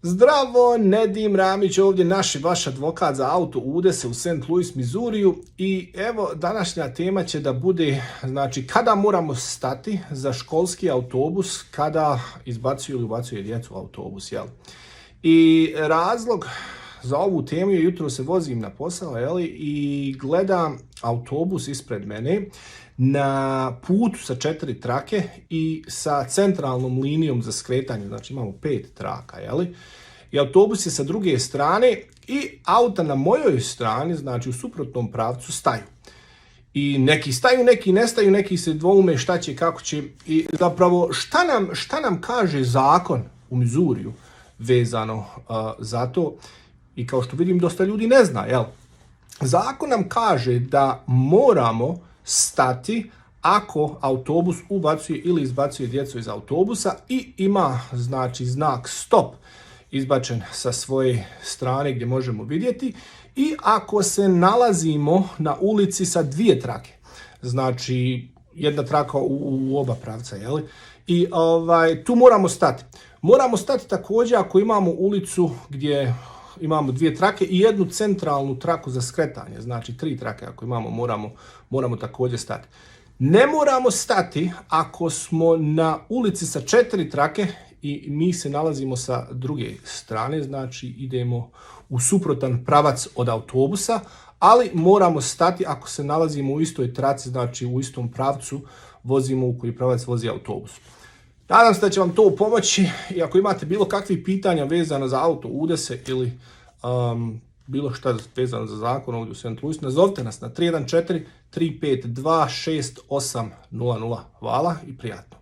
Zdravo, Nedim Ramić ovdje, vaš advokat za auto udese u St. Louis, Missouriju i evo današnja tema će da bude, znači, kada moramo stati za školski autobus kada izbacuju ili ubacuje djecu u autobus, jel? I razlog za ovu temu je jutro se vozim na posao, jel? I gledam autobus ispred mene na putu sa 4 trake i sa centralnom linijom za skretanje, znači imamo 5 traka, jel? I autobus je sa druge strane i auta na mojoj strani, znači u suprotnom pravcu, staju. I neki staju, neki ne staju, neki se dvoume šta će, kako će. I zapravo šta nam kaže zakon u Missouriju vezano za to, i kao što vidim dosta ljudi ne zna, jel? Zakon nam kaže da moramo stati ako autobus ubacuje ili izbacuje djecu iz autobusa i ima, znači, znak stop izbačen sa svoje strane gdje možemo vidjeti, i ako se nalazimo na ulici sa 2 trake, znači jedna traka u oba pravca, jel? I tu moramo stati. Moramo stati također ako imamo ulicu gdje imamo 2 trake i jednu centralnu traku za skretanje, znači 3 trake ako imamo, moramo također stati. Ne moramo stati ako smo na ulici sa 4 trake i mi se nalazimo sa druge strane, znači idemo u suprotan pravac od autobusa, ali moramo stati ako se nalazimo u istoj traci, znači u istom pravcu vozimo u koji pravac vozi autobus. Nadam se da će vam to pomoći, i ako imate bilo kakvih pitanja vezano za auto udese ili bilo šta vezano za zakon ovdje u St. Louis, nazovite nas na 314-352-6800. Hvala i prijatno.